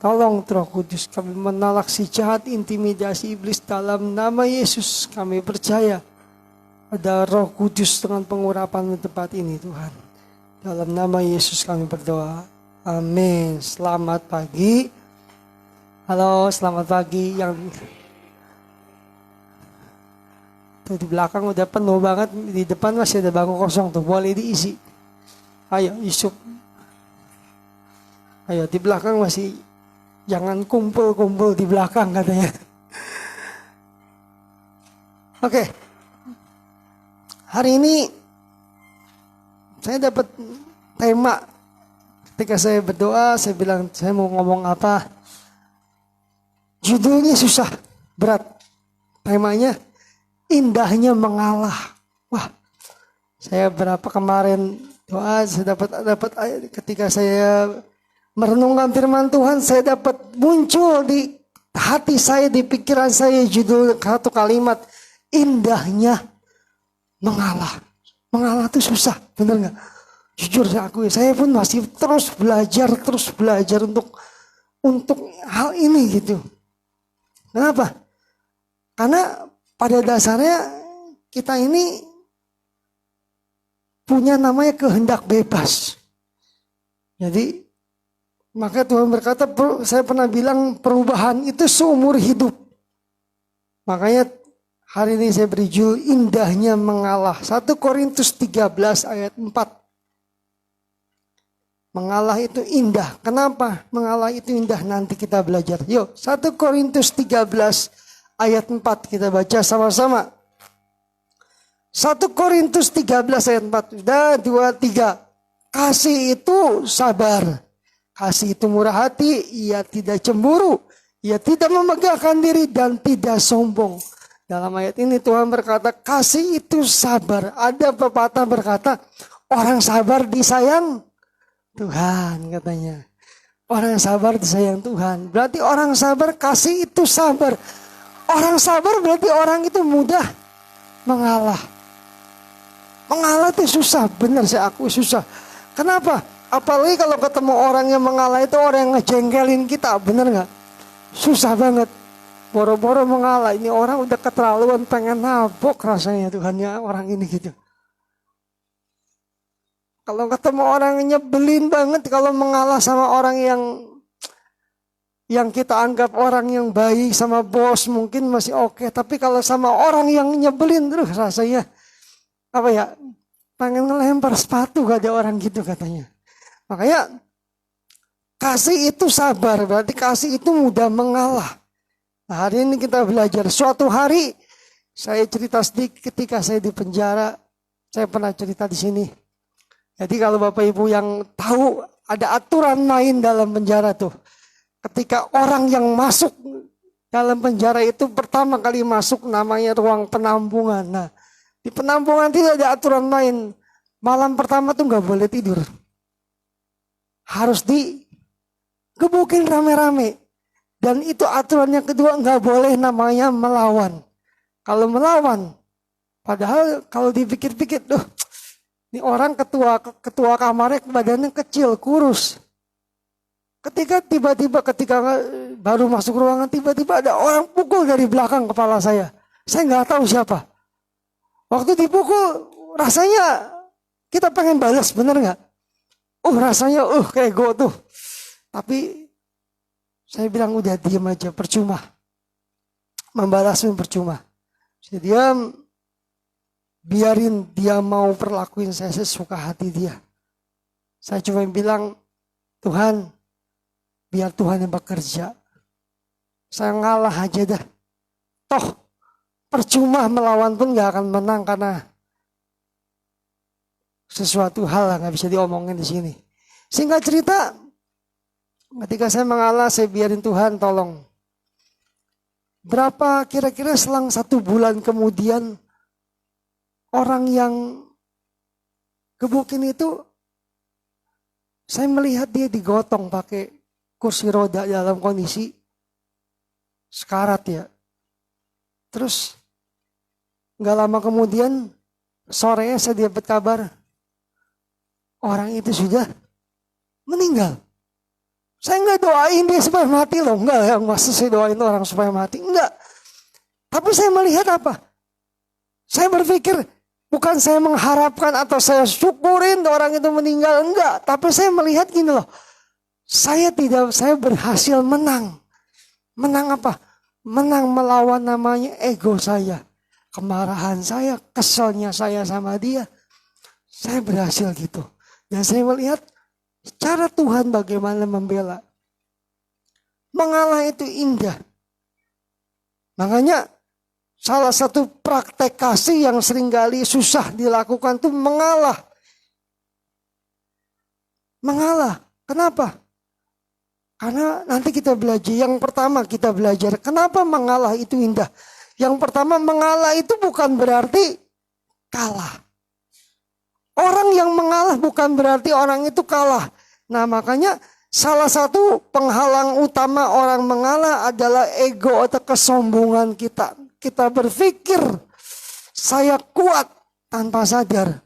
Tolong Roh Kudus kami menolak si jahat intimidasi iblis dalam nama Yesus. Kami percaya ada Roh Kudus dengan pengurapan di tempat ini Tuhan. Dalam nama Yesus kami berdoa. Amin. Selamat pagi. Halo, selamat pagi. Yang tuh di belakang udah penuh banget. Di depan masih ada bangku kosong tuh. Boleh diisi. Ayo, Yusuf. Ayo, di belakang masih. Jangan kumpul-kumpul di belakang katanya. Oke. Hari ini saya dapat tema. Ketika saya berdoa, saya bilang saya mau ngomong apa. Judulnya susah, berat. Temanya indahnya mengalah. Wah, saya berapa kemarin doa, saya dapat ketika saya merenungkan firman Tuhan, saya dapat muncul di hati saya, di pikiran saya judul satu kalimat, indahnya mengalah. Mengalah itu susah, bener nggak? Jujur saya akui, saya pun masih terus belajar untuk hal ini gitu. Kenapa? Karena pada dasarnya kita ini punya namanya kehendak bebas. Jadi maka Tuhan berkata, saya pernah bilang perubahan itu seumur hidup. Makanya hari ini saya beri judul indahnya mengalah. 1 Korintus 13 ayat 4. Mengalah itu indah. Kenapa mengalah itu indah? Nanti kita belajar. Yuk, 1 Korintus 13 ayat 4 kita baca sama-sama. 1 Korintus 13 ayat 4. Sudah, 2, 3. Kasih itu sabar. Kasih itu murah hati. Ia tidak cemburu. Ia tidak memegahkan diri dan tidak sombong. Dalam ayat ini Tuhan berkata, kasih itu sabar. Ada pepatah berkata, orang sabar disayang Tuhan katanya. Orang sabar disayang Tuhan. Berarti orang sabar, kasih itu sabar. Orang sabar berarti orang itu mudah mengalah. Mengalah itu susah. Benar saya akui susah. Kenapa? Apalagi kalau ketemu orang yang mengalah itu orang yang ngejengkelin kita. Benar gak? Susah banget. Boro-boro mengalah. Ini orang udah keterlaluan pengen nabok rasanya Tuhan ya orang ini gitu. Kalau ketemu orang nyebelin banget, kalau mengalah sama orang yang kita anggap orang yang baik sama bos mungkin masih oke. Tapi kalau sama orang yang nyebelin terus rasanya apa ya, pengen ngelempar sepatu gak ada orang gitu katanya. Makanya kasih itu sabar, berarti kasih itu mudah mengalah. Nah, hari ini kita belajar. Suatu hari saya cerita sedikit ketika saya di penjara, saya pernah cerita di sini. Jadi kalau Bapak Ibu yang tahu ada aturan main dalam penjara tuh. Ketika orang yang masuk dalam penjara itu pertama kali masuk namanya ruang penampungan. Nah di penampungan tidak ada aturan main. Malam pertama tuh gak boleh tidur. Harus digebukin rame-rame. Dan itu aturan yang kedua gak boleh namanya melawan. Kalau melawan, padahal kalau dipikir-pikir tuh. Ini orang ketua kamarnya badannya kecil, kurus. Ketika baru masuk ruangan, tiba-tiba ada orang pukul dari belakang kepala saya. Saya nggak tahu siapa. Waktu dipukul, rasanya kita pengen balas, bener nggak? Rasanya kayak gue tuh. Tapi saya bilang udah diam aja, percuma. Membalasnya percuma. Saya diam. Biarin dia mau perlakuin saya sesuka hati dia. Saya cuma bilang, Tuhan, biar Tuhan yang bekerja. Saya ngalah aja dah. Toh, percuma melawan pun gak akan menang karena sesuatu hal gak bisa diomongin di sini. Singkat cerita, ketika saya mengalah, saya biarin Tuhan tolong. Berapa kira-kira selang 1 bulan kemudian, orang yang gebukin itu, saya melihat dia digotong pakai kursi roda dalam kondisi sekarat ya. Terus gak lama kemudian, sorenya saya dapat kabar, orang itu sudah meninggal. Saya nggak doain dia supaya mati loh. Enggak, yang maksud saya doain orang supaya mati. Enggak. Tapi saya melihat apa? Saya berpikir, bukan saya mengharapkan atau saya syukurin orang itu meninggal. Enggak. Tapi saya melihat gini loh. Saya berhasil menang. Menang apa? Menang melawan namanya ego saya. Kemarahan saya, keselnya saya sama dia. Saya berhasil gitu. Dan saya melihat cara Tuhan bagaimana membela. Mengalah itu indah. Makanya salah satu praktek kasih yang seringkali susah dilakukan itu mengalah. Mengalah. Kenapa? Karena nanti kita belajar. Yang pertama kita belajar. Kenapa mengalah itu indah? Yang pertama, mengalah itu bukan berarti kalah. Orang yang mengalah bukan berarti orang itu kalah. Nah, makanya salah satu penghalang utama orang mengalah adalah ego atau kesombongan kita. Kita berpikir saya kuat tanpa sadar.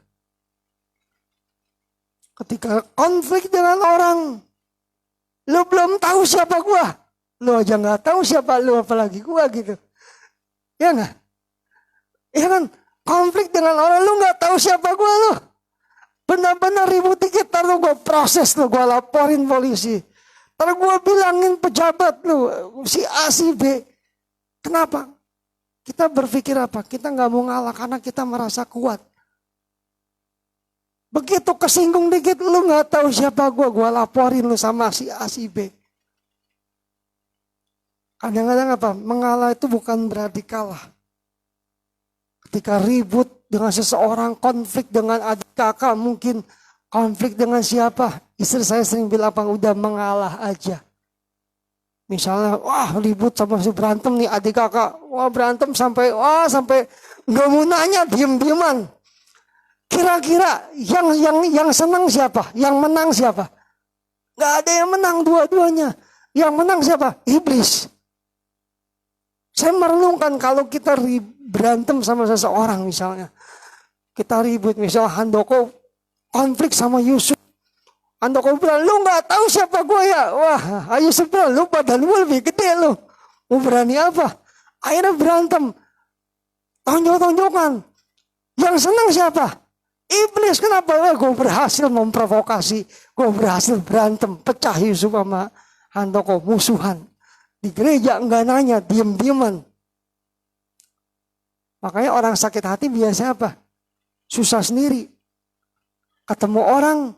Ketika konflik dengan orang, lu belum tahu siapa gua. Lu aja gak tahu siapa lu, apalagi gua gitu. Ya gak? Ya kan? Konflik dengan orang, lu gak tahu siapa gua lu. Benar-benar ribut dikit, taruh gue proses lu, gue laporin polisi. Taruh gue bilangin pejabat lu, si A, si B. Kenapa? Kita berpikir apa? Kita gak mau ngalah karena kita merasa kuat. Begitu kesinggung dikit, lu gak tahu siapa gue laporin lu sama si A, si B. Kadang-kadang apa? Mengalah itu bukan berarti kalah. Ketika ribut dengan seseorang, konflik dengan adik kakak, mungkin konflik dengan siapa? Istri saya sering bilang apa? Udah mengalah aja. Misalnya, wah ribut sama si berantem nih adik kakak. Wah berantem sampai nggak mau nanya, diem-dieman. Kira-kira yang senang siapa? Yang menang siapa? Nggak ada yang menang, dua-duanya. Yang menang siapa? Iblis. Saya merenungkan kalau kita berantem sama seseorang misalnya. Kita ribut, misalnya Handoko konflik sama Yusuf. Handoko bilang, lu gak tahu siapa gue ya? Wah, Yusuf bilang, lu badan lu lebih gede lu. Mau berani apa? Akhirnya berantem. Tonjok-tonjokan. Yang senang siapa? Iblis. Kenapa? Wah, gue berhasil memprovokasi. Gue berhasil berantem. Pecah Yusuf sama Handoko, musuhan. Di gereja enggak nanya, diem-dieman. Makanya orang sakit hati biasanya apa? Susah sendiri. Ketemu orang,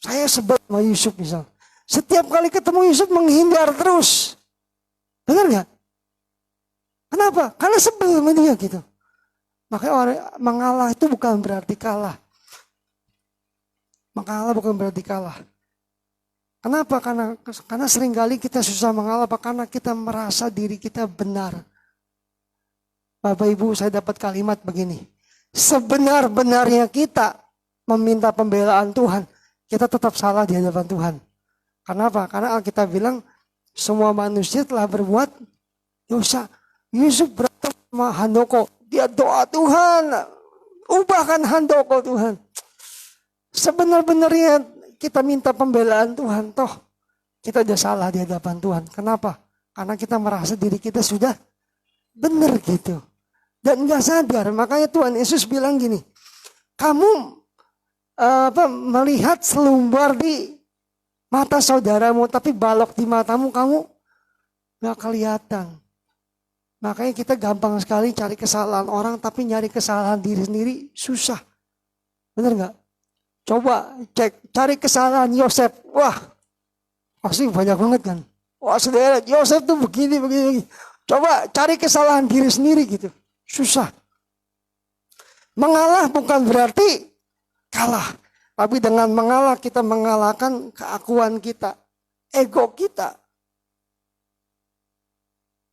saya sebel sama Yusuf misal. Setiap kali ketemu Yusuf menghindar terus. Benar gak? Kenapa? Karena sebel sama dia gitu. Makanya orang mengalah itu bukan berarti kalah. Mengalah bukan berarti kalah. Kenapa? Karena seringkali kita susah mengalah. Karena kita merasa diri kita benar. Bapak Ibu, saya dapat kalimat begini. Sebenar-benarnya kita meminta pembelaan Tuhan, kita tetap salah di hadapan Tuhan. Kenapa? Karena Alkitab bilang semua manusia telah berbuat dosa. Yusuf berantem sama Handoko. Dia doa, Tuhan, ubahkan Handoko Tuhan. Sebenar-benarnya kita minta pembelaan Tuhan, toh kita udah salah di hadapan Tuhan. Kenapa? Karena kita merasa diri kita sudah benar gitu. Dan gak sadar. Makanya Tuhan Yesus bilang gini, kamu melihat selumbar di mata saudaramu, tapi balok di matamu kamu gak kelihatan. Makanya kita gampang sekali cari kesalahan orang, tapi nyari kesalahan diri sendiri susah. Bener gak? Coba cari kesalahan Yosef. Wah, pasti banyak banget kan. Wah saudara, Yosef tuh begini. Coba cari kesalahan diri sendiri gitu. Susah. Mengalah bukan berarti kalah. Tapi dengan mengalah kita mengalahkan keakuan kita. Ego kita.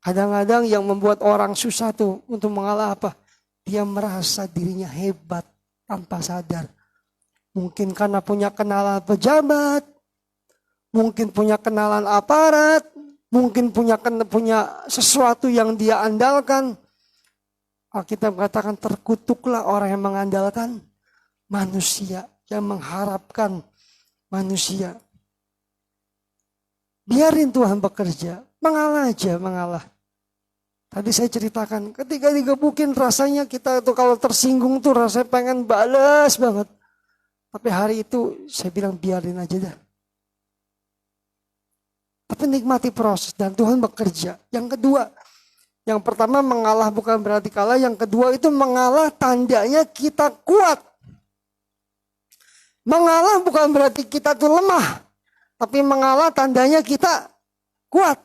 Kadang-kadang yang membuat orang susah tuh untuk mengalah apa? Dia merasa dirinya hebat tanpa sadar. Mungkin karena punya kenalan pejabat. Mungkin punya kenalan aparat. Mungkin punya sesuatu yang dia andalkan. Alkitab katakan terkutuklah orang yang mengandalkan manusia. Yang mengharapkan manusia. Biarin Tuhan bekerja. Mengalah aja, mengalah. Tadi saya ceritakan, ketika digebukin rasanya kita tuh kalau tersinggung tuh rasanya pengen balas banget. Tapi hari itu saya bilang biarin aja dah. Tapi nikmati proses dan Tuhan bekerja. Yang kedua, yang pertama mengalah bukan berarti kalah. Yang kedua itu mengalah tandanya kita kuat. Mengalah bukan berarti kita tuh lemah. Tapi mengalah tandanya kita kuat.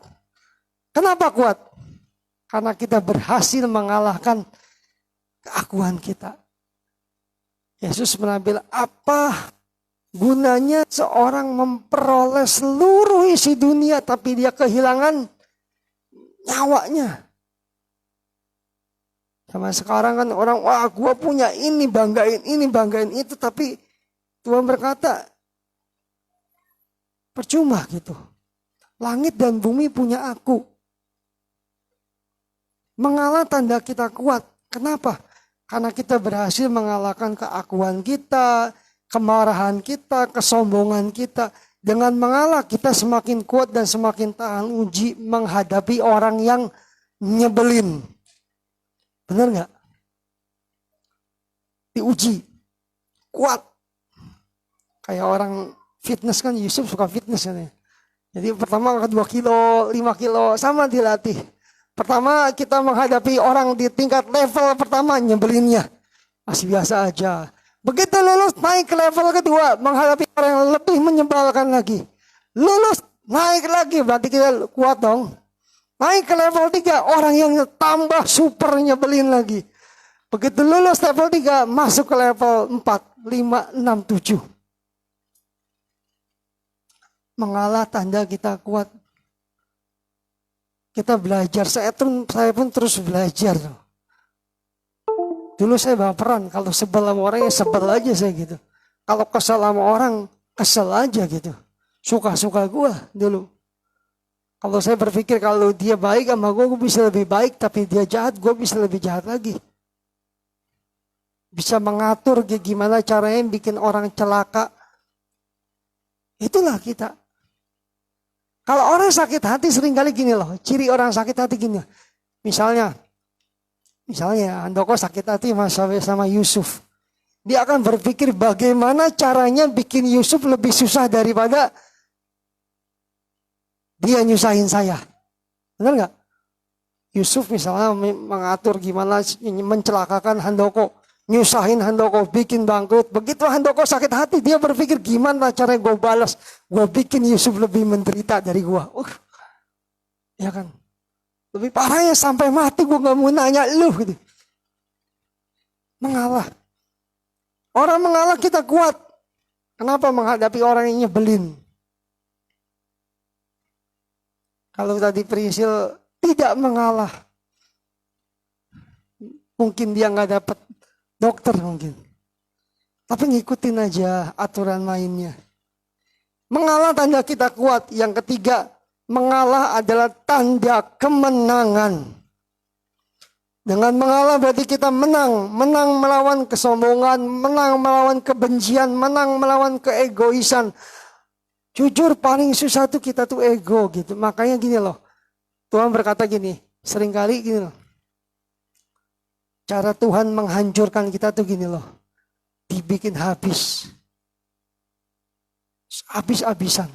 Kenapa kuat? Karena kita berhasil mengalahkan keakuan kita. Yesus pernah bilang, apa gunanya seorang memperoleh seluruh isi dunia tapi dia kehilangan nyawanya. Sama sekarang kan orang, wah gue punya ini, banggain itu. Tapi Tuhan berkata, percuma gitu. Langit dan bumi punya aku. Mengalah tanda kita kuat. Kenapa? Karena kita berhasil mengalahkan keakuan kita, kemarahan kita, kesombongan kita. Dengan mengalah kita semakin kuat dan semakin tahan uji menghadapi orang yang nyebelin. Benar nggak? Diuji. Kuat. Kayak orang fitness kan, Yusuf suka fitness kan ya. Jadi pertama angkat 2 kilo, 5 kilo, sama dilatih. Pertama kita menghadapi orang di tingkat level pertama nyebelinnya. Masih biasa aja. Begitu lulus naik ke level kedua. Menghadapi orang yang lebih menyebalkan lagi. Lulus naik lagi berarti kita kuat dong. Naik ke level 3 orang yang tambah super nyebelin lagi. Begitu lulus level 3 masuk ke level 4, 5, 6, 7. Mengalah tanda kita kuat. Kita belajar, saya pun terus belajar. Dulu saya baperan, kalau sebel sama orang ya sebel aja saya gitu. Kalau kesel sama orang, kesel aja gitu. Suka-suka gue dulu. Kalau saya berpikir kalau dia baik sama gue bisa lebih baik. Tapi dia jahat, gue bisa lebih jahat lagi. Bisa mengatur gimana caranya bikin orang celaka. Itulah kita. Kalau orang sakit hati seringkali gini loh. Ciri orang sakit hati gini. Misalnya Handoko sakit hati sama Yusuf. Dia akan berpikir bagaimana caranya bikin Yusuf lebih susah daripada dia nyusahin saya. Benar gak? Yusuf misalnya mengatur gimana mencelakakan Handoko. Nyusahin Handoko, bikin bangkrut. Begitu Handoko sakit hati, dia berpikir gimana caranya gue balas. Gue bikin Yusuf lebih menderita dari gue. Ya kan? Lebih parahnya sampai mati gue gak mau nanya lu. Gitu. Mengalah. Orang mengalah kita kuat. Kenapa menghadapi orang yang nyebelin? Kalau tadi Prisil tidak mengalah. Mungkin dia gak dapat dokter mungkin. Tapi ngikutin aja aturan mainnya. Mengalah tanda kita kuat. Yang ketiga, mengalah adalah tanda kemenangan. Dengan mengalah berarti kita menang. Menang melawan kesombongan, menang melawan kebencian, menang melawan keegoisan. Jujur paling susah tuh kita tuh ego gitu. Makanya gini loh. Tuhan berkata gini, seringkali gini loh. Cara Tuhan menghancurkan kita tuh gini loh. Dibikin habis. Habis-habisan.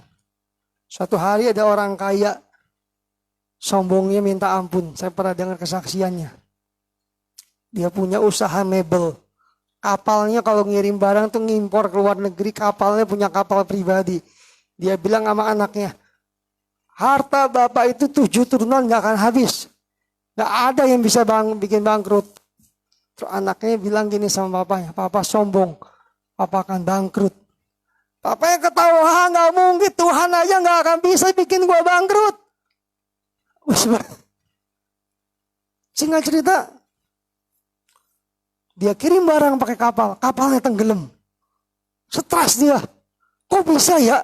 Suatu hari ada orang kaya. Sombongnya minta ampun. Saya pernah dengar kesaksiannya. Dia punya usaha mebel. Kapalnya kalau ngirim barang tuh ngimpor ke luar negeri. Kapalnya punya kapal pribadi. Dia bilang sama anaknya. Harta bapak itu 7 turunan gak akan habis. Gak ada yang bisa bikin bangkrut. Terus anaknya bilang gini sama bapaknya, papa sombong, papa akan bangkrut. Papanya ketawa, gak mungkin, Tuhan aja gak akan bisa bikin gua bangkrut. Singkat cerita, dia kirim barang pakai kapal, kapalnya tenggelam. Stres dia, kok bisa ya?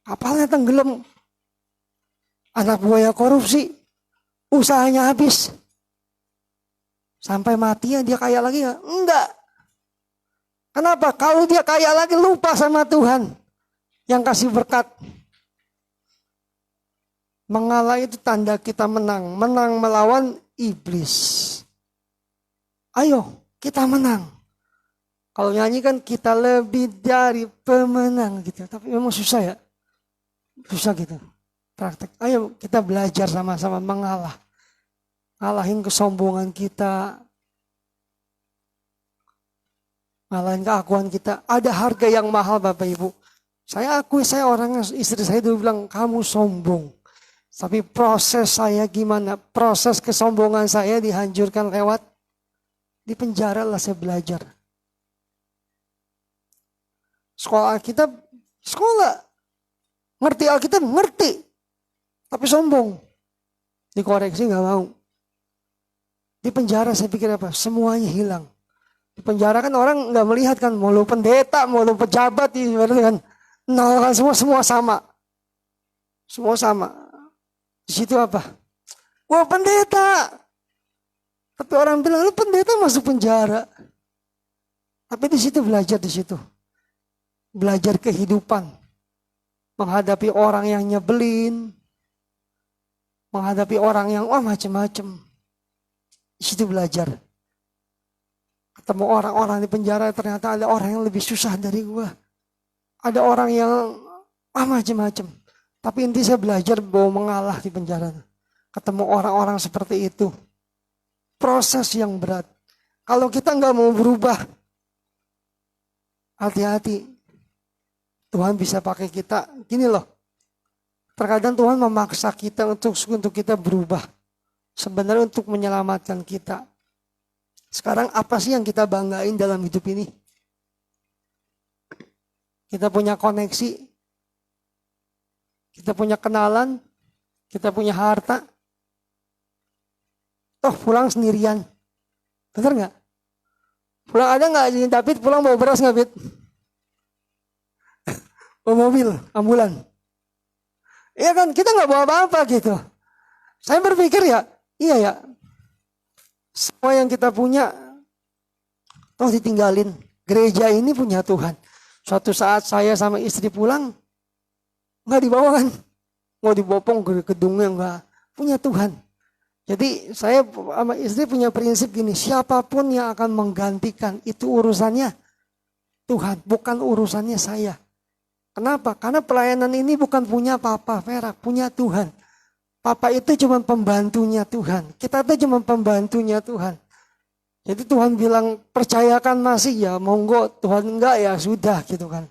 Kapalnya tenggelam, anak buahnya korupsi, usahanya habis. Sampai matinya dia kaya lagi gak? Enggak. Kenapa? Kalau dia kaya lagi lupa sama Tuhan yang kasih berkat. Mengalah itu tanda kita menang. Menang melawan iblis. Ayo kita menang. Kalau nyanyi kan kita lebih dari pemenang gitu. Tapi memang susah ya. Susah gitu. Praktek. Ayo kita belajar sama-sama mengalah. Ngalahin kesombongan kita. Ngalahin keakuan kita. Ada harga yang mahal Bapak Ibu. Saya akui saya orang, istri saya dulu bilang kamu sombong. Tapi proses saya gimana? Proses kesombongan saya dihancurkan lewat di penjara lah saya belajar. Sekolah Alkitab, sekolah. Ngerti Alkitab, ngerti. Tapi sombong. Dikoreksi gak mau. Di penjara saya pikir apa? Semuanya hilang. Di penjara kan orang gak melihat kan. Mau lu pendeta, mau lu pejabat. Kan. Nol kan semua sama. Semua sama. Di situ apa? Wah pendeta. Tapi orang bilang, lu pendeta masuk penjara. Tapi di situ belajar di situ. Belajar kehidupan. Menghadapi orang yang nyebelin. Menghadapi orang yang macam-macam. Di situ belajar. Ketemu orang-orang di penjara, ternyata ada orang yang lebih susah dari gua. Ada orang yang macam-macam. Tapi inti saya belajar bahwa mengalah di penjara. Ketemu orang-orang seperti itu. Proses yang berat. Kalau kita nggak mau berubah, hati-hati. Tuhan bisa pakai kita. Gini loh. Terkadang Tuhan memaksa kita untuk kita berubah. Sebenarnya untuk menyelamatkan kita. Sekarang apa sih yang kita banggain dalam hidup ini? Kita punya koneksi. Kita punya kenalan. Kita punya harta. Toh pulang sendirian. Bener gak? Pulang ada gak? David pulang bawa beras gak, David? Bawa mobil, ambulan. Iya kan, kita gak bawa apa-apa gitu. Saya berpikir ya, iya ya. Semua yang kita punya, toh ditinggalin. Gereja ini punya Tuhan. Suatu saat saya sama istri pulang, gak dibawa kan. Mau dibopong ke gedungnya gak. Punya Tuhan. Jadi saya sama istri punya prinsip gini. Siapapun yang akan menggantikan, itu urusannya Tuhan. Bukan urusannya saya. Kenapa? Karena pelayanan ini bukan punya Papa Perak, punya Tuhan. Papa itu cuma pembantunya Tuhan. Kita itu cuma pembantunya Tuhan. Jadi Tuhan bilang percayakan masih ya, monggo. Tuhan enggak ya sudah gitu kan.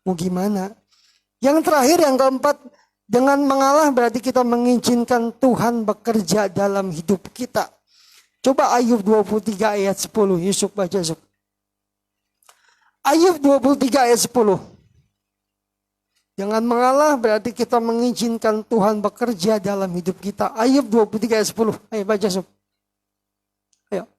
Mau gimana? Yang terakhir yang keempat, dengan mengalah berarti kita mengizinkan Tuhan bekerja dalam hidup kita. Coba Ayub 23 ayat 10. Yusuf baca Yusuf. Ayub 23 ayat 10. Dengan mengalah berarti kita mengizinkan Tuhan bekerja dalam hidup kita. Ayub 23 ayat 10. Ayo baca Sob. Ayo.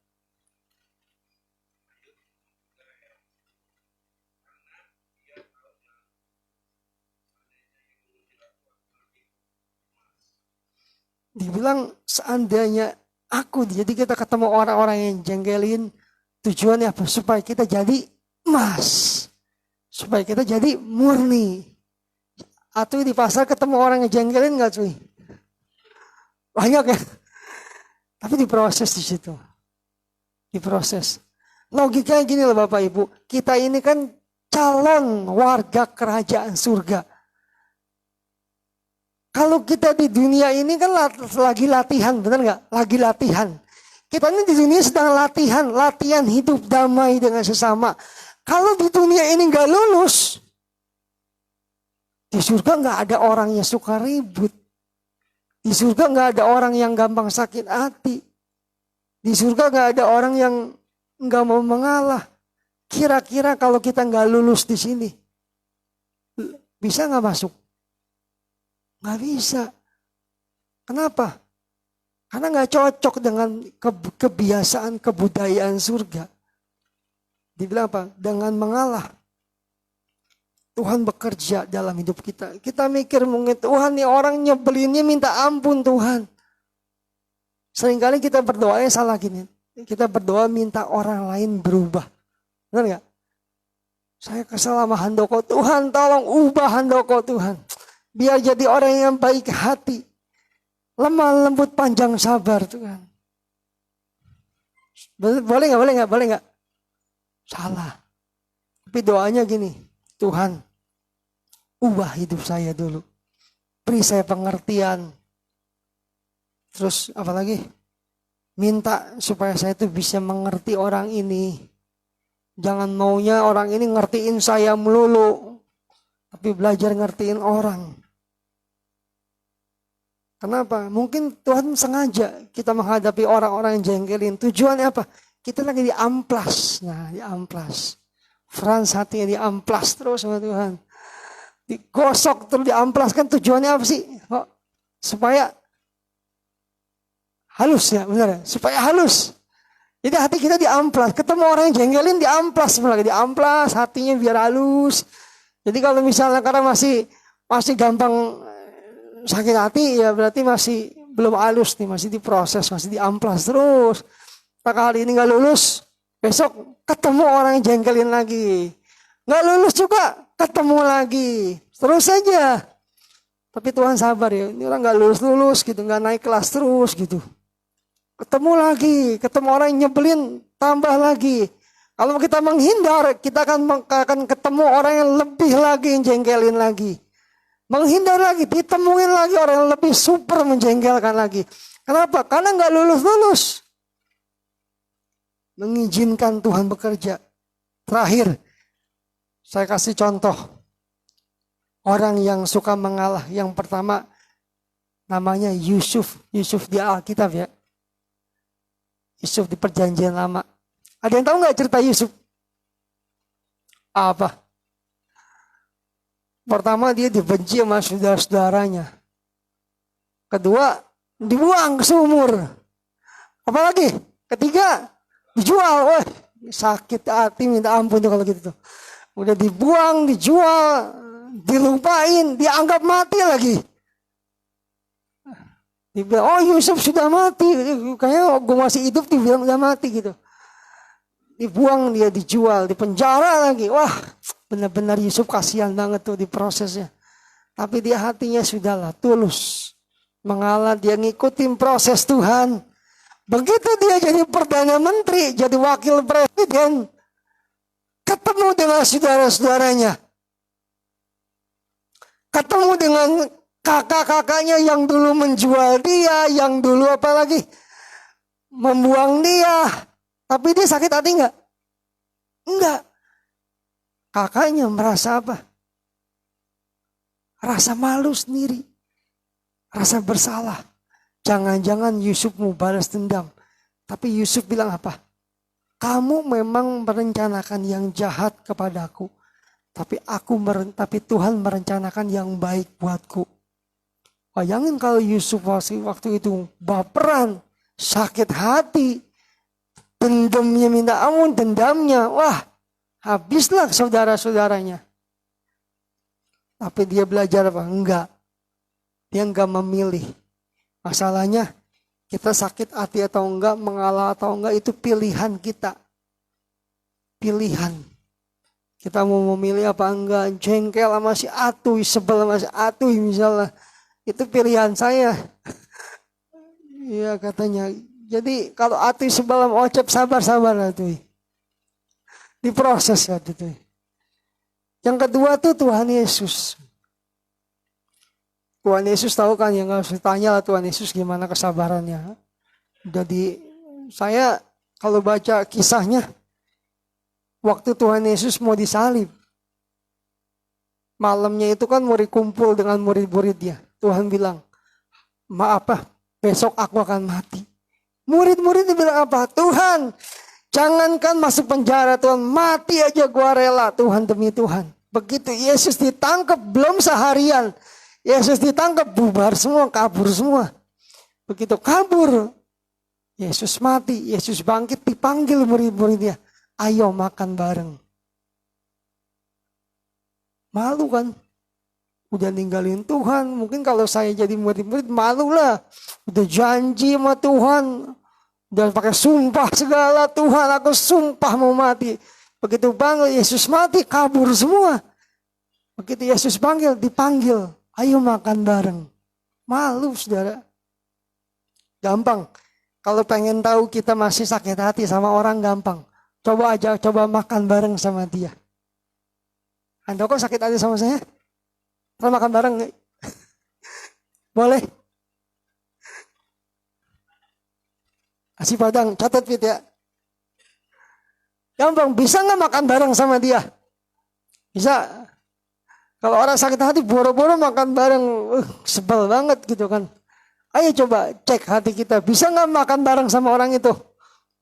Dibilang seandainya aku, jadi kita ketemu orang-orang yang jengkelin. Tujuannya apa? Supaya kita jadi emas. Supaya kita jadi murni. Atau di pasar ketemu orang yang jengkelin nggak cuy? Banyak ya. Tapi diproses di situ. Diproses. Logikanya gini loh Bapak Ibu. Kita ini kan calon warga kerajaan surga. Kalau kita di dunia ini kan lagi latihan, benar nggak? Lagi latihan. Kita ini di dunia sedang latihan. Latihan hidup damai dengan sesama. Kalau di dunia ini nggak lulus, di surga nggak ada orang yang suka ribut. Di surga nggak ada orang yang gampang sakit hati. Di surga nggak ada orang yang nggak mau mengalah. Kira-kira kalau kita nggak lulus di sini, bisa nggak masuk? Nggak bisa. Kenapa? Karena nggak cocok dengan kebiasaan kebudayaan surga. Dibilang apa? Dengan mengalah. Tuhan bekerja dalam hidup kita. Kita mikir mungkin Tuhan nih orang nyebelinnya minta ampun Tuhan. Seringkali kita berdoanya salah gini. Kita berdoa minta orang lain berubah. Benar gak? Saya kesal sama Handoko. Tuhan tolong ubah Handoko Tuhan. Biar jadi orang yang baik hati. lemah lembut panjang sabar Tuhan. Boleh nggak? Salah. Tapi doanya gini, Tuhan, ubah hidup saya dulu. Beri saya pengertian. Terus apalagi? Minta supaya saya itu bisa mengerti orang ini. Jangan maunya orang ini ngertiin saya melulu. Tapi belajar ngertiin orang. Kenapa? Mungkin Tuhan sengaja kita menghadapi orang-orang yang jengkelin. Tujuannya apa? Kita lagi diamplas. Nah, diamplas. Frans hatinya diamplas terus sama Tuhan. Digosok terus diamplas, kan tujuannya apa sih? Oh, supaya halus ya, benar ya? Supaya halus. Jadi hati kita diamplas. Ketemu orang yang jengkelin diamplas. Lagi diamplas, hatinya biar halus. Jadi kalau misalnya karena masih gampang sakit hati, ya berarti masih belum halus nih, masih diproses, masih diamplas terus. Tak kali ini gak lulus, besok ketemu orang yang jengkelin lagi. Gak lulus juga, ketemu lagi. Terus saja. Tapi Tuhan sabar ya, ini orang gak lulus gitu, gak naik kelas terus gitu. Ketemu lagi, ketemu orang yang nyebelin, tambah lagi. Kalau kita menghindar, kita akan ketemu orang yang lebih lagi yang jengkelin lagi. Menghindar lagi, ditemuin lagi orang yang lebih super menjengkelkan lagi. Kenapa? Karena gak lulus-lulus. Mengizinkan Tuhan bekerja. Terakhir, saya kasih contoh. Orang yang suka mengalah. Yang pertama, namanya Yusuf. Yusuf di Alkitab ya. Yusuf di Perjanjian Lama. Ada yang tahu gak cerita Yusuf? Apa? Pertama dia dibenci sama saudara-saudaranya. Kedua, dibuang ke sumur. Apalagi? Ketiga, dijual. Wah, sakit hati minta ampun tuh kalau gitu tuh. Udah dibuang, dijual, dilupain, dianggap mati lagi. Dibilang, oh Yusuf sudah mati. Kayaknya gue masih hidup, dibilang udah mati gitu. Dibuang, dia dijual, dipenjara lagi. Wah, benar-benar Yusuf kasihan banget tuh di prosesnya. Tapi dia hatinya sudahlah tulus. Mengalah, dia ngikutin proses Tuhan. Begitu dia jadi Perdana Menteri, jadi Wakil Presiden. Ketemu dengan saudara-saudaranya. Ketemu dengan kakak-kakaknya yang dulu menjual dia, yang dulu apalagi membuang dia. Tapi dia sakit hati enggak? Enggak. Kakaknya merasa apa? Rasa malu sendiri. Rasa bersalah. Jangan-jangan Yusuf mau balas dendam. Tapi Yusuf bilang apa? Kamu memang merencanakan yang jahat kepadaku. Tapi Tuhan merencanakan yang baik buatku. Bayangin kalau Yusuf waktu itu baperan, sakit hati, dendamnya minta ampun, dendamnya, wah habislah saudara-saudaranya. Tapi dia belajar apa? Enggak. Dia enggak memilih. Masalahnya kita sakit hati atau enggak, mengalah atau enggak itu pilihan kita. Pilihan. Kita mau memilih apa enggak, jengkel sama si Atuy, sebel sama si Atuy misalnya. Itu pilihan saya. Iya katanya. Jadi kalau Atuy sebel sama Ocep, sabar-sabar Atuy. Diproses waktu itu. Yang kedua tuh Tuhan Yesus. Tuhan Yesus tahu kan, yang harus ditanya lah Tuhan Yesus gimana kesabarannya. Jadi saya kalau baca kisahnya, waktu Tuhan Yesus mau disalib, malamnya itu kan murid kumpul dengan murid-muridnya. Tuhan bilang, maaf besok aku akan mati. Murid-murid bilang apa? Tuhan, jangankan masuk penjara Tuhan, mati aja gua rela Tuhan demi Tuhan. Begitu Yesus ditangkap belum seharian, Yesus ditangkap bubar semua, kabur semua. Begitu kabur, Yesus mati, Yesus bangkit, dipanggil murid-muridnya, ayo makan bareng. Malu kan? Udah ninggalin Tuhan, mungkin kalau saya jadi murid-murid malu lah. Udah janji sama Tuhan, udah pakai sumpah segala, Tuhan aku sumpah mau mati. Begitu panggil Yesus mati, kabur semua. Begitu Yesus panggil, dipanggil, ayo makan bareng. Malu saudara. Gampang. Kalau pengen tahu kita masih sakit hati sama orang, gampang. Coba makan bareng sama dia. Handoko sakit hati sama saya? Kita makan bareng. Boleh? Kasih Padang, catat Fit ya. Gampang, bisa nggak makan bareng sama dia? Bisa. Kalau orang sakit hati boro-boro makan bareng, sebel banget gitu kan. Ayo coba cek hati kita, bisa nggak makan bareng sama orang itu?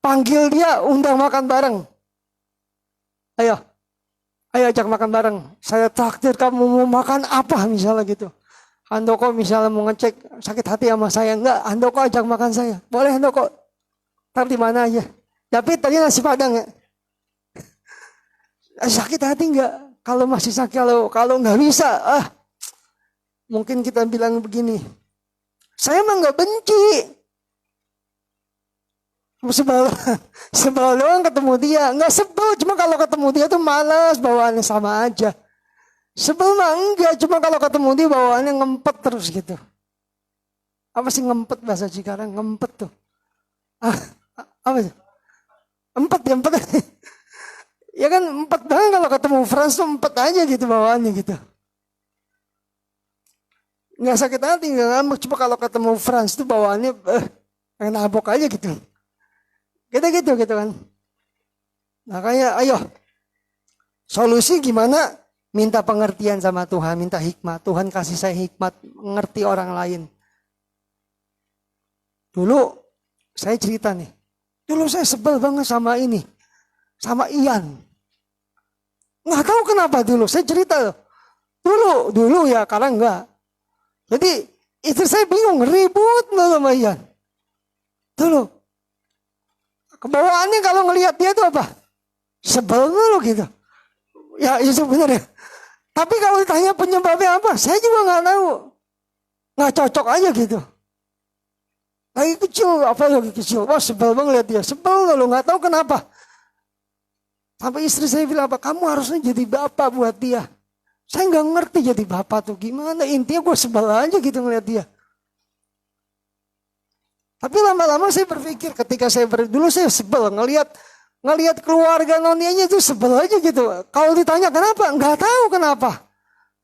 Panggil dia, undang makan bareng. Ayo ajak makan bareng. Saya traktir, kamu mau makan apa misalnya gitu. Handoko misalnya mau ngecek sakit hati sama saya, enggak, Handoko ajak makan saya. Boleh Handoko, ntar di mana aja. Tapi tadi nasi Padang ya. Sakit hati enggak? Kalau masih sakit, kalau nggak bisa, mungkin kita bilang begini. Saya emang nggak benci. Sebel doang ketemu dia. Nggak sebel, cuma kalau ketemu dia tuh malas, bawaannya sama aja. Sebel mah enggak, cuma kalau ketemu dia bawaannya ngempet terus gitu. Apa sih ngempet bahasa Cikarang? Ngempet tuh. Apa sih? Empet ya, empet. Ya kan empet banget kalau ketemu Frans tuh empet aja gitu bawaannya gitu. Nggak sakit hati, nggak ngambek. Cuma kalau ketemu Frans tuh bawaannya pengen nabok aja gitu. Gitu kan. Makanya ayo. Solusi gimana? Minta pengertian sama Tuhan, minta hikmat. Tuhan kasih saya hikmat, mengerti orang lain. Dulu saya cerita nih. Dulu saya sebel banget sama ini. Sama Ian. Nggak tahu kenapa dulu. Saya cerita loh. Dulu ya, karena enggak. Jadi istri saya bingung, ribut loh sama Ian. Dulu. Kebawaannya kalau ngelihat dia tuh apa? Sebel loh gitu. Ya itu benar ya. Tapi kalau ditanya penyebabnya apa, saya juga nggak tahu. Nggak cocok aja gitu. Lagi kecil. Wah sebel banget lihat dia. Sebel loh, nggak tahu kenapa. Sampai istri saya bilang apa? Kamu harusnya jadi bapak buat dia. Saya nggak ngerti jadi bapak tuh gimana. Intinya gue sebel aja gitu ngeliat dia. Tapi lama-lama saya berpikir ketika dulu saya sebel ngelihat keluarga nonianya itu sebel aja gitu. Kalau ditanya kenapa? Nggak tahu kenapa.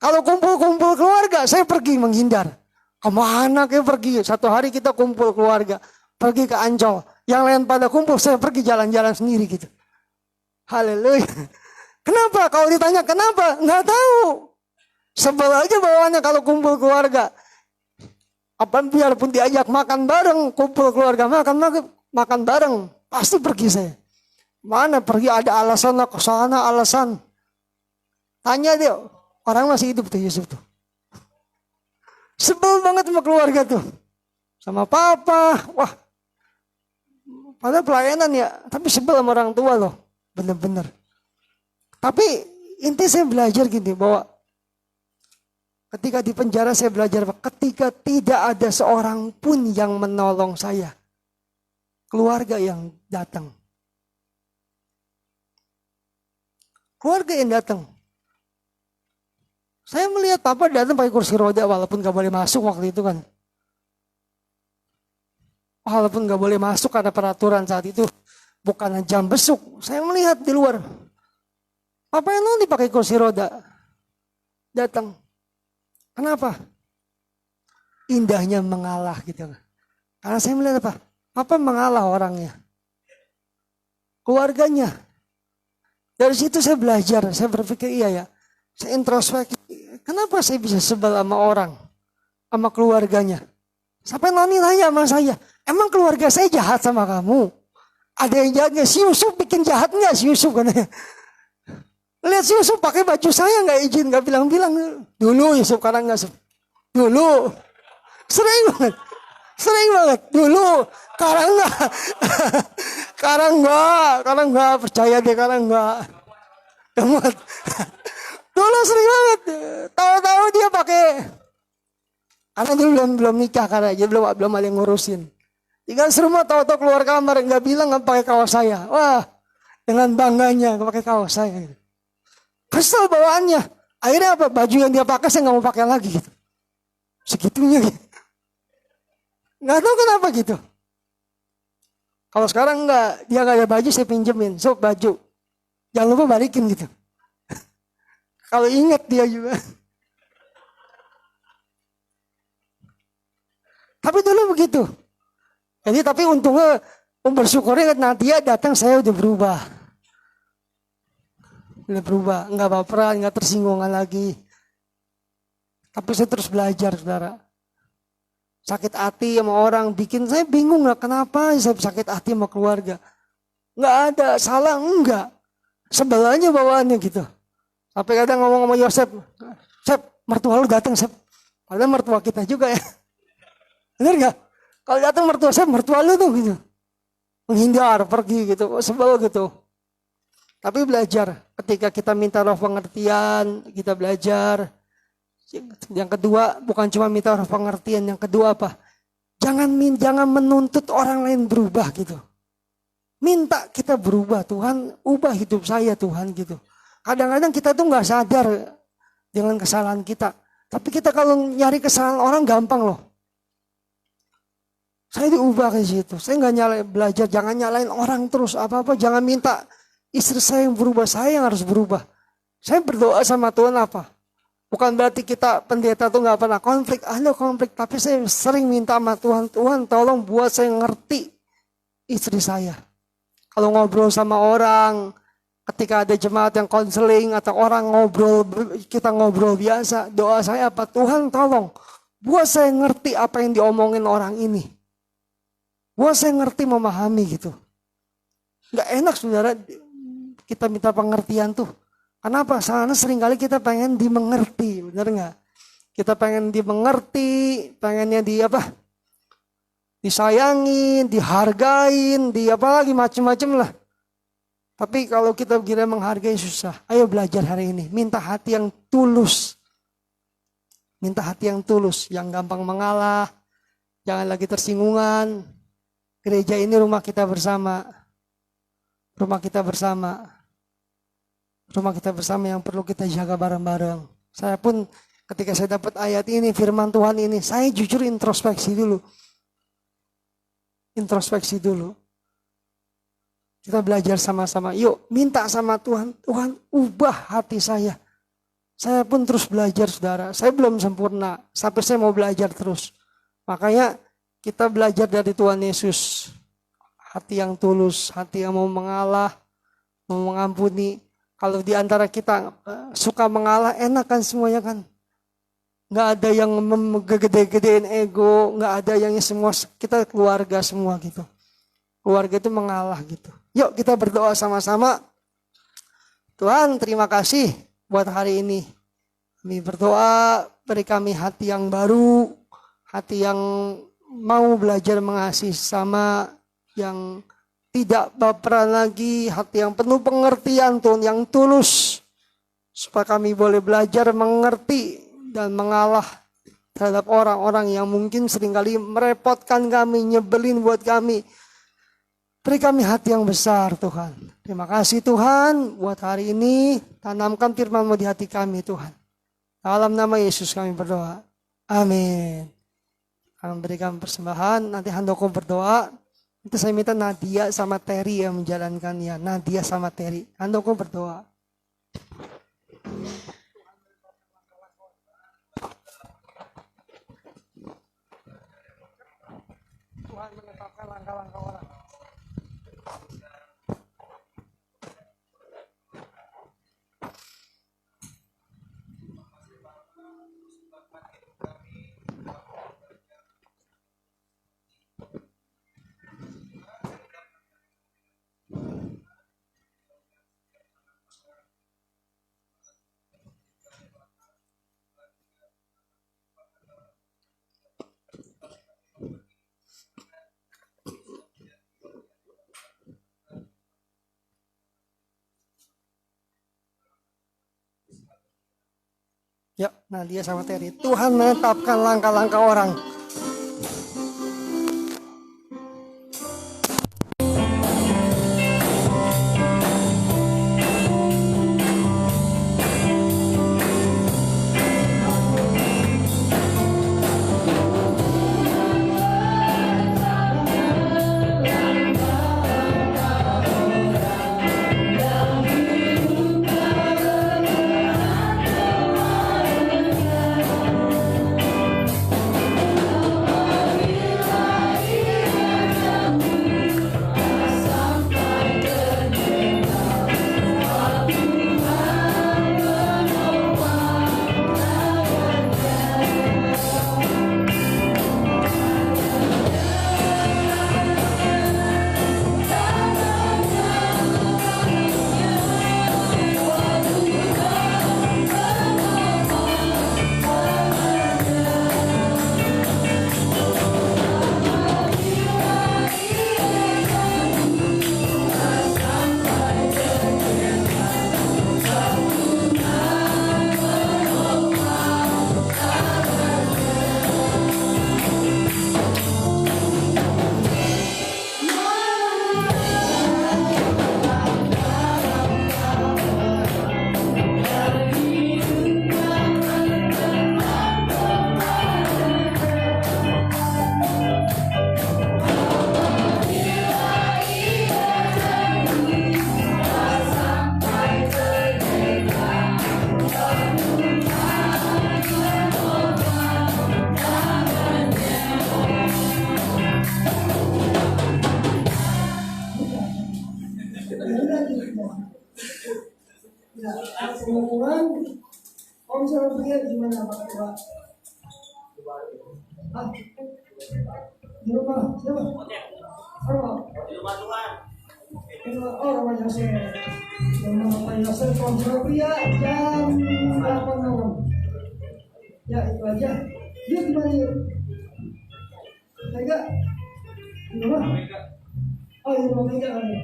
Kalau kumpul-kumpul keluarga, saya pergi menghindar. Kemana kayak pergi? Satu hari kita kumpul keluarga, pergi ke Ancol. Yang lain pada kumpul, saya pergi jalan-jalan sendiri gitu. Haleluya. Kenapa? Kalau ditanya kenapa? Nggak tahu. Sebel aja bawaannya kalau kumpul keluarga. Apa biarpun diajak makan bareng, kumpul keluarga makan bareng, pasti pergi saya. Mana pergi ada alasan lah, ke sana alasan. Tanya dia, orang masih hidup tuh Yusuf tuh. Sebel banget sama keluarga tuh. Sama papa, wah. Padahal pelayanan ya, tapi sebel sama orang tua loh. Bener-bener. Tapi intinya saya belajar gini, bahwa ketika di penjara saya belajar, ketika tidak ada seorang pun yang menolong saya. Keluarga yang datang. Keluarga yang datang. Saya melihat papa datang pakai kursi roda walaupun gak boleh masuk waktu itu kan. Walaupun gak boleh masuk karena peraturan saat itu. Bukan jam besuk. Saya melihat di luar. Papa yang dipakai kursi roda. Datang. Kenapa? Indahnya mengalah gitu. Karena saya melihat apa? Papa mengalah orangnya. Keluarganya. Dari situ saya belajar, saya berpikir iya ya. Saya introspeksi, kenapa saya bisa sebel sama orang? Sama keluarganya. Sampai Noni nanya sama saya, emang keluarga saya jahat sama kamu? Ada yang jahat gak? Si Yusuf bikin jahat gak si Yusuf? Lihat si Yusuf pakai baju saya gak izin, gak bilang-bilang. Dulu Yusuf, sekarang gak. Dulu. Sering banget. Dulu. Sekarang enggak. Percaya deh, sekarang enggak. Dulu sering banget. Tahu-tahu dia pakai. Karena dulu belum nikah, karena dia belum ada yang ngurusin. Tinggal serumah tahu-tahu keluar kamar, enggak bilang enggak pakai kaos saya. Wah, dengan bangganya enggak pakai kaos saya. Kesel bawaannya. Akhirnya apa? Baju yang dia pakai saya enggak mau pakai lagi gitu. Segitunya gitu. Nggak tahu kenapa gitu. Kalau sekarang enggak, dia nggak ada baju saya pinjemin, so baju. Jangan lupa balikin gitu. Kalau ingat dia juga. Tapi dulu begitu. Jadi tapi untungnya bersyukurnya Nadia datang saya udah berubah. Udah berubah, nggak baperan, nggak tersinggungan lagi. Tapi saya terus belajar, saudara. Sakit hati sama orang bikin saya bingung lah kenapa saya sakit hati sama keluarga. Nggak ada salah, enggak. Sebelahnya bawaannya gitu. Sampai kadang ngomong sama Yosef, Sep, mertua lu datang, Sep. Padahal mertua kita juga ya. Benar nggak? Kalau datang mertua Sep, mertua lu tuh gitu. Menghindar, pergi gitu, sebel gitu. Tapi belajar, ketika kita minta roh pengertian, kita belajar. Yang kedua, bukan cuma minta roh pengertian, yang kedua apa? Jangan menuntut orang lain berubah gitu. Minta kita berubah, Tuhan, ubah hidup saya Tuhan gitu. Kadang-kadang kita tuh nggak sadar dengan kesalahan kita. Tapi kita kalau nyari kesalahan orang gampang loh. Saya diubah ke situ. Saya nggak belajar, jangan nyalain orang terus apa-apa. Jangan minta istri saya yang berubah, saya yang harus berubah. Saya berdoa sama Tuhan apa? Bukan berarti kita pendeta tuh nggak pernah konflik, ada konflik. Tapi saya sering minta sama Tuhan, Tuhan tolong buat saya ngerti istri saya. Kalau ngobrol sama orang, ketika ada jemaat yang konseling atau orang ngobrol, kita ngobrol biasa, doa saya apa? Tuhan tolong buat saya ngerti apa yang diomongin orang ini. Buat saya ngerti memahami gitu. Gak enak saudara kita minta pengertian tuh. Kenapa? Karena seringkali kita pengen dimengerti, benar gak? Kita pengen dimengerti, pengennya disayangin, dihargain, apalagi macam-macam lah. Tapi kalau kita kira menghargai susah. Ayo belajar hari ini. Minta hati yang tulus. Minta hati yang tulus. Yang gampang mengalah. Jangan lagi tersinggungan. Gereja ini rumah kita bersama. Rumah kita bersama. Rumah kita bersama yang perlu kita jaga bareng-bareng. Saya pun ketika saya dapat ayat ini, firman Tuhan ini, saya jujur introspeksi dulu. Introspeksi dulu. Kita belajar sama-sama. Yuk minta sama Tuhan. Tuhan ubah hati saya. Saya pun terus belajar saudara. Saya belum sempurna. Sampai saya mau belajar terus. Makanya kita belajar dari Tuhan Yesus. Hati yang tulus. Hati yang mau mengalah. Mau mengampuni. Kalau di antara kita suka mengalah enak kan semuanya kan. Nggak ada yang gede-gedein ego. Nggak ada yang semua. Kita keluarga semua gitu. Keluarga itu mengalah gitu. Yuk kita berdoa sama-sama. Tuhan terima kasih buat hari ini. Kami berdoa beri kami hati yang baru. Hati yang mau belajar mengasihi sama. Yang tidak baperan lagi. Hati yang penuh pengertian Tuhan. Yang tulus. Supaya kami boleh belajar mengerti dan mengalah terhadap orang-orang yang mungkin seringkali merepotkan kami. Nyebelin buat kami. Beri kami hati yang besar Tuhan. Terima kasih Tuhan buat hari ini. Tanamkan firman-Mu di hati kami Tuhan. Dalam nama Yesus kami berdoa. Amin. Kami berikan persembahan. Nanti Handoko berdoa. Itu saya minta Nadia sama Terry yang menjalankannya. Nadia sama Terry. Handoko berdoa. Tuhan menetapkan langkah-langkah orang. Yuk, Nadia sama Terry. Tuhan menetapkan langkah-langkah orang. dia gimana Pak Ketua? Di rumah siapa? Di rumah Tuhan. Oh, rumah Yosef. Rumah Yosef kontrol pria jam 8 malam. Ya itu aja. Dia gimana yuk? Mega? Di rumah? Oh, di rumah Mega kan ya?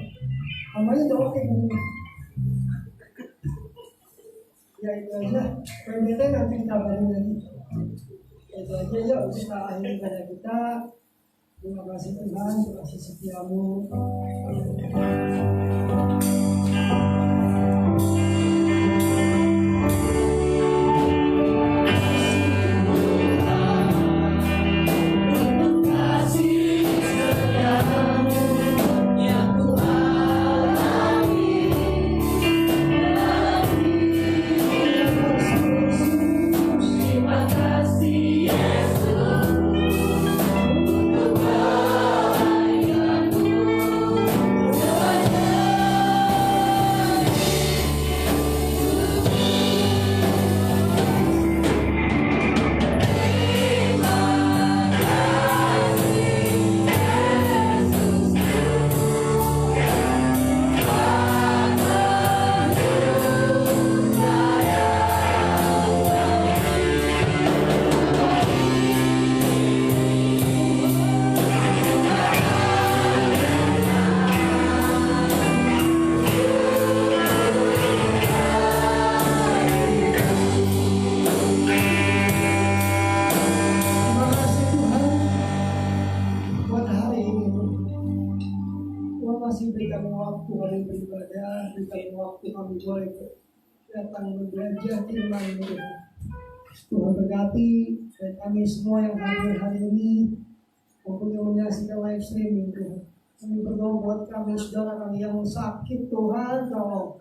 Namanya udah oke kan? Ya itu aja. PMBT nanti kita balik lagi. Itu aja yuk kita akhiri pada kita. Terima kasih Tuhan, terima kasih setiamu. Kami boleh datang belajar firman ini. Tuhan berkati dan kami semua yang hadir hari ini maupun yang menyaksikan live streaming Tuhan. Kami berdoa buat kami saudara kami yang sakit Tuhan, tolong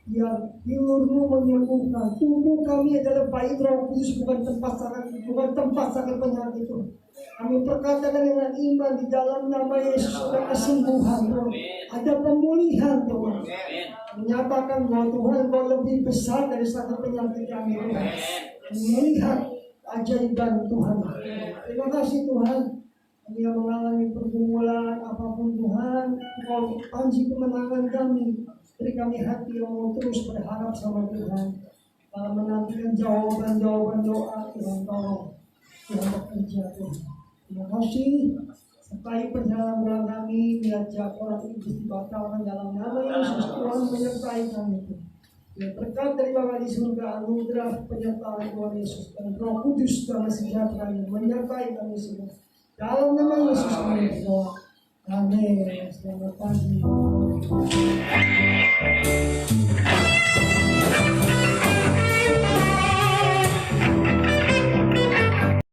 biar Firman-Mu menyembuhkan. Tubuh kami adalah bait Roh Kudus, bukan tempat sakit penyakit Tuhan. Kami perkatakan dengan iman di dalam nama Yesus ada kesembuhan Tuhan, ada pemulihan Tuhan. Menyatakan bahwa Tuhan Kau lebih besar dari sakit penyakit kami Tuhan. Melihat ajaiban Tuhan. Terima kasih Tuhan. Kami yang mengalami pergumulan apapun Tuhan, Kau panji kemenangan kami. Beri kami hati yang mau terus berharap sama Tuhan. Dalam menantikan jawaban-jawaban doa Tuhan, tolong Tuhan bekerja Tuhan. Terima kasih. Sertai perjalanan kami, diajak orang iblis dibatalkan dalam nama Yesus. Tuhan menyertai kami. Ya, berkat dari Bapa di surga, anugerah penyertaan Tuhan Yesus dan Roh Kudus dan sejahtera yang menyertai kami semua. Dalam nama Yesus kami berdoa. Amin. Selamat pagi.